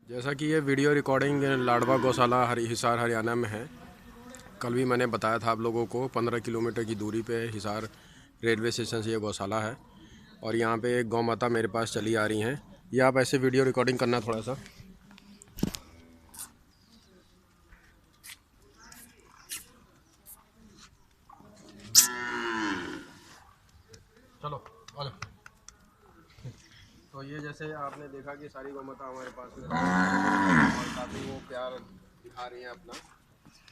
जैसा कि ये वीडियो रिकॉर्डिंग लाडवा गौशाला हिसार हरियाणा में है। कल भी मैंने बताया था आप लोगों को 15 किलोमीटर की दूरी पे हिसार रेलवे स्टेशन से ये गौशाला है और यहाँ पे एक गौ माता मेरे पास चली आ रही हैं। ये आप ऐसे वीडियो रिकॉर्डिंग करना थोड़ा सा। चलो आ जाओ। तो ये जैसे आपने देखा कि सारी गौ माता हमारे पास में और काफ़ी वो प्यार दिखा रही हैं अपना।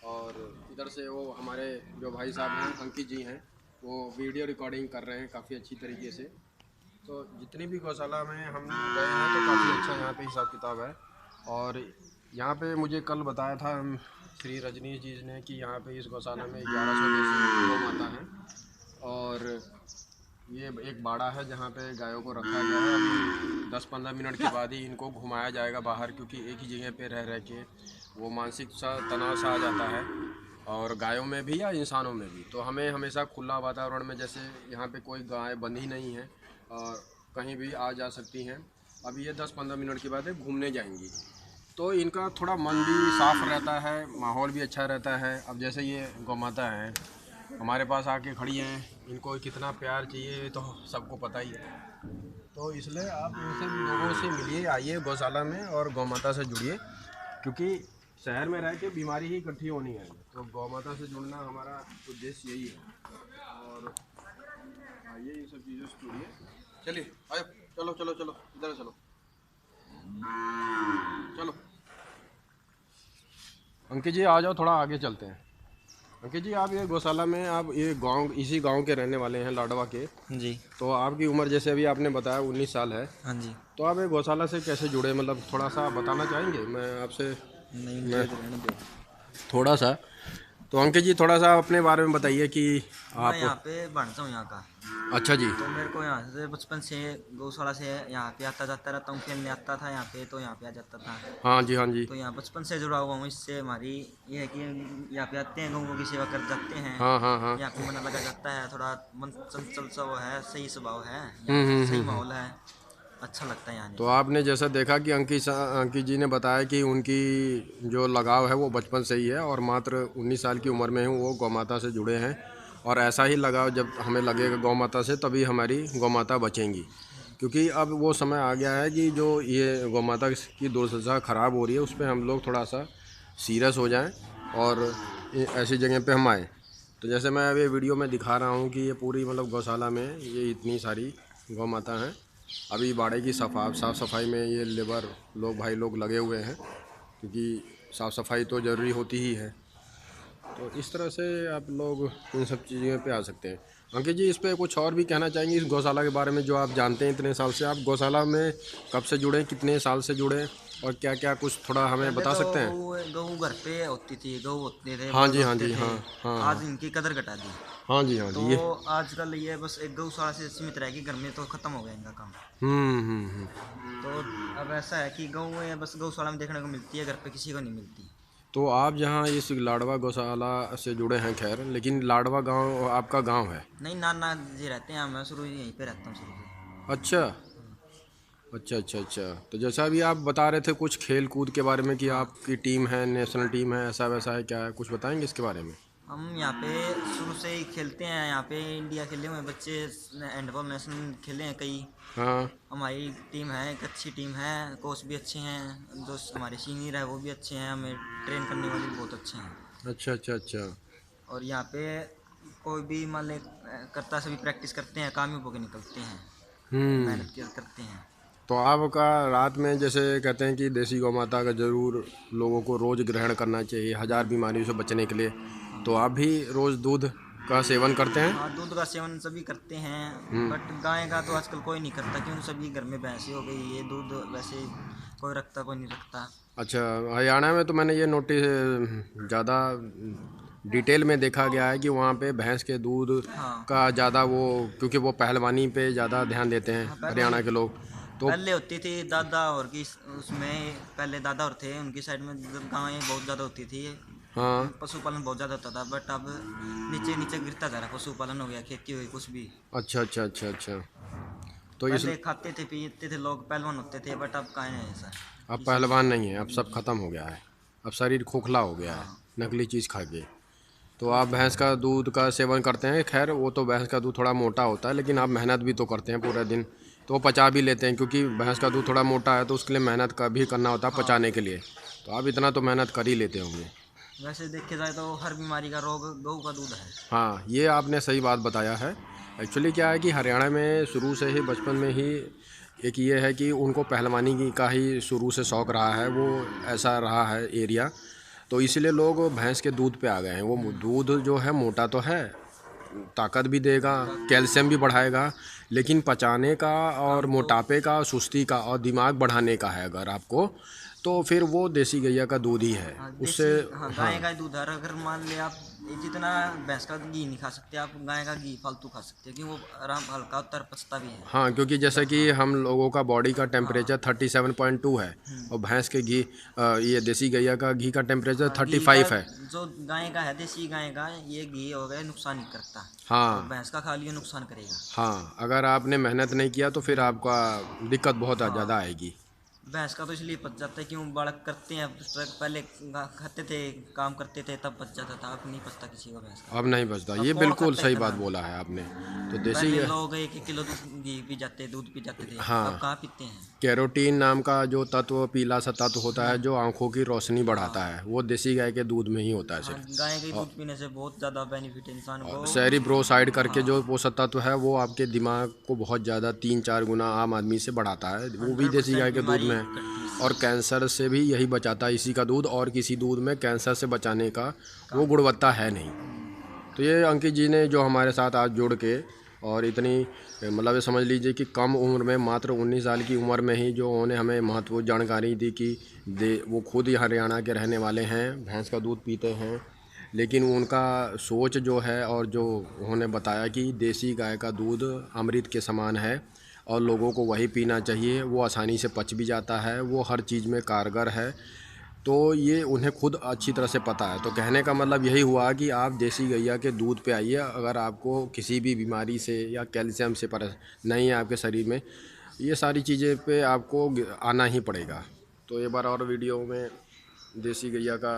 और इधर से वो हमारे जो भाई साहब हैं अंकित जी हैं, वो वीडियो रिकॉर्डिंग कर रहे हैं काफ़ी अच्छी तरीके से। तो जितनी भी गौशाला में हम गए हैं तो काफ़ी अच्छा यहाँ पे हिसाब किताब है। और यहाँ पे मुझे कल बताया था श्री रजनीश जी ने कि यहाँ पे इस गौशाला में 1100 देसी गौ माता हैं और ये एक बाड़ा है जहाँ पे गायों को रखा गया है। अभी 10-15 मिनट के बाद ही इनको घुमाया जाएगा बाहर, क्योंकि एक ही जगह पे रह के वो मानसिक सा तनाव सा आ जाता है, और गायों में भी या इंसानों में भी। तो हमें हमेशा खुला वातावरण में, जैसे यहाँ पे कोई गाय बंधी नहीं है और कहीं भी आ जा सकती हैं। अभी ये 10-15 मिनट के बाद घूमने जाएंगी तो इनका थोड़ा मन भी साफ रहता है, माहौल भी अच्छा रहता है। अब जैसे ये गौ माता है हमारे पास आके खड़ी हैं, इनको कितना प्यार चाहिए तो सबको पता ही है। तो इसलिए आप इनसे लोगों से मिलिए, आइए गौशाला में और गौ माता से जुड़िए, क्योंकि शहर में रह के बीमारी ही इकट्ठी होनी है। तो गौ माता से जुड़ना हमारा उद्देश्य यही है। और आइए इन सब चीज़ों से जुड़िए। चलिए आइए, चलो चलो चलो इधर चलो, चलो अंकित जी आ जाओ, थोड़ा आगे चलते हैं। अंकित जी, आप ये गौशाला में, आप ये गांव, इसी गांव के रहने वाले हैं, लाडवा के? जी। तो आपकी उम्र जैसे अभी आपने बताया 19 साल है। हाँ जी। तो आप ये गौशाला से कैसे जुड़े, मतलब थोड़ा सा बताना चाहेंगे? मैं आपसे नहीं, मैं मुझे तो रहने दो। थोड़ा सा, तो अंकित जी थोड़ा सा अपने बारे में बताइए कि मैं आप। यहाँ पे बनता हूँ यहाँ का। अच्छा जी। तो मेरे को यहाँ से बचपन से गौशाला से यहाँ पे आता जाता रहता हूँ, खेलने आता था यहाँ पे, तो यहाँ पे आ जाता था। हाँ जी, हाँ जी। तो यहाँ बचपन से जुड़ा हुआ हूँ इससे। हमारी ये है कि यहाँ पे आते हैं, गौओं की सेवा कर जाते हैं। हाँ हाँ हाँ। यहाँ पे मन लगा जाता है, थोड़ा मन चंचल सा वो है, सही स्वभाव है यहाँ, सही हम्म। माहौल है, अच्छा लगता है यहाँ तो पे। आपने जैसा देखा कि अंकित जी ने बताया कि उनकी जो लगाव है वो बचपन से ही है, और मात्र 19 साल की उम्र में ही वो गौ माता से जुड़े हैं। और ऐसा ही लगाव जब हमें लगेगा गौ माता से, तभी हमारी गौ माता बचेंगी। क्योंकि अब वो समय आ गया है कि जो ये गौ माता की दुर्दशा ख़राब हो रही है, उस पर हम लोग थोड़ा सा सीरियस हो जाएं और ऐसी जगह पे हम आएँ। तो जैसे मैं अभी वीडियो में दिखा रहा हूँ कि ये पूरी मतलब गौशाला में ये इतनी सारी गौ माता हैं। अभी बाड़े की साफ़ सफाई में ये लेबर लोग, भाई लोग लगे हुए हैं, क्योंकि साफ़ सफाई तो ज़रूरी होती ही है। तो इस तरह से आप लोग इन सब चीज़ों पे आ सकते हैं। अंकित जी, इस पे कुछ और भी कहना चाहेंगे इस गौशाला के बारे में, जो आप जानते हैं इतने साल से? आप गौशाला में कब से जुड़े, कितने साल से जुड़े, और क्या क्या कुछ थोड़ा हमें पहले बता तो सकते हैं? गऊ गऊ घर पे होती थी, गऊ होते थे, हाँ बलद जी, हाँ होते जी, थे। हाँ हाँ हाँ। आज इनकी कदर घटा दी। हाँ जी, हाँ तो जी, ये। आजकल ये बस एक गौशाला से सीमित रहेगी, घर में तो खत्म हो गया इनका काम। हम्म। तो अब ऐसा है कि गऊ है बस गौशाला में देखने को मिलती है, घर पे किसी को नहीं मिलती। तो आप जहाँ इस लाडवा गौशाला से जुड़े हैं, खैर, लेकिन लाडवा गांव आपका गांव है? नहीं, नाना जी रहते हैं, मैं शुरू यहीं पे रहता हूँ शुरू से। अच्छा अच्छा अच्छा अच्छा। तो जैसा अभी आप बता रहे थे कुछ खेल कूद के बारे में कि हाँ, आपकी टीम है, नेशनल टीम है, ऐसा वैसा है, क्या है, कुछ बताएंगे इसके बारे में? हम यहाँ पे शुरू से ही खेलते हैं। यहाँ पे इंडिया खेले हुए हैं बच्चे, हैंडबॉल नेशनल खेले हैं कई। हाँ। हमारी टीम है, एक अच्छी टीम है, कोच भी अच्छे हैं, जो हमारे सीनियर है वो भी अच्छे हैं, हमें ट्रेन करने वाले भी बहुत अच्छे हैं। अच्छा अच्छा अच्छा। और यहाँ पे कोई भी मान ले करता, सभी प्रैक्टिस करते हैं, कामयाब होकर निकलते हैं और हम्म। मेहनत करते हैं। तो आपका रात में, जैसे कहते हैं कि देसी गौ माता का ज़रूर लोगों को रोज़ ग्रहण करना चाहिए 1000 बीमारियों से बचने के लिए, हाँ। तो आप भी रोज़ दूध का सेवन करते हैं? हाँ, दूध का सेवन सभी करते हैं, हम्म। बट गाय का तो आजकल कोई नहीं करता, क्योंकि सभी घर में भैंसी हो गई है, दूध वैसे कोई रखता कोई नहीं रखता। अच्छा, हरियाणा में तो मैंने ये नोटिस ज़्यादा डिटेल में देखा गया है कि वहाँ पे भैंस के दूध हाँ। का ज़्यादा वो, क्योंकि वो पहलवानी पे ज़्यादा ध्यान देते हैं हाँ, पहले हरियाणा के लोग। तो पहले होती थी दादा और की, उसमें पहले दादा और थे उनकी साइड में गायें बहुत ज़्यादा होती थी, हाँ। पशुपालन बहुत ज़्यादा होता था, बट अब नीचे नीचे गिरता जा रहा, पशुपालन हो गया, खेती हुई कुछ भी। अच्छा अच्छा अच्छा अच्छा। तो इस पहले खाते थे पीते थे लोग, पहलवान होते थे, बट अब कहाँ है ऐसा। अब पहलवान नहीं है, अब सब खत्म हो गया है, अब शरीर खोखला हो गया है हाँ। नकली चीज़ खा के। तो आप भैंस का दूध का सेवन करते हैं, खैर वो तो भैंस का दूध थोड़ा मोटा होता है, लेकिन आप मेहनत भी तो करते हैं पूरे दिन, तो वो पचा भी लेते हैं, क्योंकि भैंस का दूध थोड़ा मोटा है तो उसके लिए मेहनत का भी करना होता है पचाने के लिए। तो आप इतना तो मेहनत कर ही लेते होंगे। वैसे देखे जाए तो हर बीमारी का रोग गऊ का दूध है। हाँ, ये आपने सही बात बताया है। एक्चुअली क्या है कि हरियाणा में शुरू से ही बचपन में ही एक ये है कि उनको पहलवानी का ही शुरू से शौक़ रहा है, वो ऐसा रहा है एरिया, तो इसीलिए लोग भैंस के दूध पे आ गए हैं। वो दूध जो है मोटा तो है, ताकत भी देगा, कैल्शियम भी बढ़ाएगा, लेकिन पचाने का और मोटापे का, सुस्ती का और दिमाग बढ़ाने का है अगर आपको, तो फिर वो देसी गैया का दूध ही है। हाँ, उससे हाँ, गाय का दूध है। अगर मान ले आप जितना भैंस का घी नहीं खा सकते, आप गाय का घी फालतू खा सकते हैं, क्योंकि वो आराम हल्का और पचता भी है। हाँ, क्योंकि जैसे कि हम लोगों का बॉडी का टेम्परेचर 37.2 है और भैंस के घी ये देसी गैया का घी का टेम्परेचर हाँ, घी 35 का है। जो गाय का है, देसी गाय का, ये घी हो गया नुकसान नहीं करता। और हाँ भैंस का खा लिया नुकसान करेगा। हाँ, अगर आपने मेहनत नहीं किया तो फिर आपका दिक्कत बहुत ज़्यादा आएगी। भैंस का तो इसलिए पच जाता है, क्यों बालक करते हैं, पहले खाते थे, काम करते थे, तब पच जाता था। अब नहीं पचता किसी को भैंस का। अब नहीं बचता, अब ये कौन बिल्कुल खाता सही इतना? बात बोला है आपने। तो देसी पहले लोग 1-1 किलो घी पी जाते, दूध पी जाते थे। अब हाँ, कहाँ पीते हैं? कैरोटीन नाम का जो तत्व, पीला सा तत्व होता है जो आंखों की रोशनी बढ़ाता है, वो देसी गाय के दूध में ही होता है हाँ, सिर्फ। गाय का दूध पीने से बहुत ज़्यादा बेनिफिट है इंसान को। सेरिब्रोसाइड करके जो पोषक तत्व है वो आपके दिमाग को बहुत ज़्यादा 3-4 गुना आम आदमी से बढ़ाता है, वो भी देसी 100% गाय के दूध बीमारी में है। कटती है। और कैंसर से भी यही बचाता है इसी का दूध, और किसी दूध में कैंसर से बचाने का वो काम। गुणवत्ता है नहीं। तो ये अंकित जी ने जो हमारे साथ आज जुड़ के और इतनी मतलब ये समझ लीजिए कि कम उम्र में, मात्र 19 साल की उम्र में ही जो उन्होंने हमें महत्वपूर्ण जानकारी दी कि वो खुद ही हरियाणा के रहने वाले हैं, भैंस का दूध पीते हैं, लेकिन उनका सोच जो है और जो उन्होंने बताया कि देसी गाय का दूध अमृत के समान है और लोगों को वही पीना चाहिए, वो आसानी से पच भी जाता है, वो हर चीज़ में कारगर है, तो ये उन्हें खुद अच्छी तरह से पता है। तो कहने का मतलब यही हुआ कि आप देसी गैया के दूध पे आइए अगर आपको किसी भी बीमारी से या कैल्शियम से नहीं है आपके शरीर में, ये सारी चीज़ें पे आपको आना ही पड़ेगा। तो एक बार और वीडियो में देसी गैया का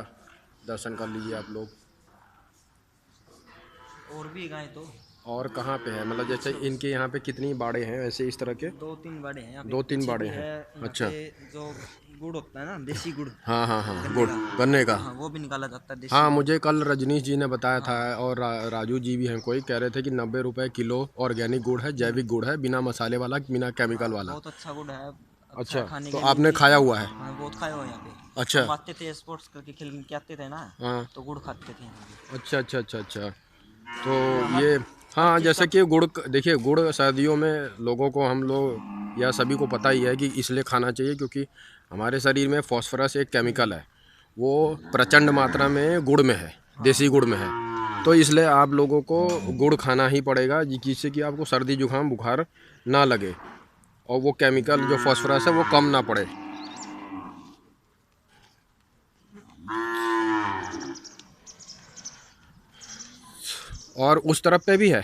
दर्शन कर लीजिए आप लोग। और भी गाय तो और कहाँ पे है, मतलब जैसे इनके यहाँ पे कितनी बाड़े हैं ऐसे इस तरह के? 2-3 बाड़े हैं यहाँ पे। 2-3 पीछे बाड़े भी हैं। है। यहाँ अच्छा। पे जो गुड़ होता है ना, देसी गुड़, हाँ हाँ हाँ, गन्ने गुड़, का। गन्ने का। हाँ, वो भी निकाला जाता है, देसी हाँ, गुड़। मुझे कल रजनीश जी ने बताया था, हाँ। और राजू जी भी हैं कोई, कह रहे थे कि 90 रुपये किलो ऑर्गेनिक गुड़ है, जैविक गुड़ है, बिना मसाले वाला, बिना केमिकल वाला। बहुत अच्छा गुड़ है। अच्छा अच्छा, है खाने तो के लिए आपने भी। खाया हुआ है? हाँ, बहुत खाया हुआ है यहाँ पे। अच्छा। हम आते थे स्पोर्ट्स करके खेल के आते थे ना, हाँ। तो गुड़ खाते थे यहाँ पे। अच्छा अच्छा अच्छा अच्छा। तो हर ये, हर हाँ, चीज़ का। जैसे कि गुड़, देखिए गुड़ सर्दियों में लोगों को, हम लोग या सभी को पता ही है कि इसलिए खाना चाहिए क्योंकि हमारे शरीर में फॉस्फोरस एक केमिकल है, वो प्रचंड मात्रा में गुड़ में है, देसी गुड़ में है। तो इसलिए आप लोगों को गुड़ खाना ही पड़ेगा जिससे कि आपको सर्दी जुकाम बुखार ना लगे और वो केमिकल जो फॉस्फोरस है वो कम ना पड़े। और उस तरफ पे भी है।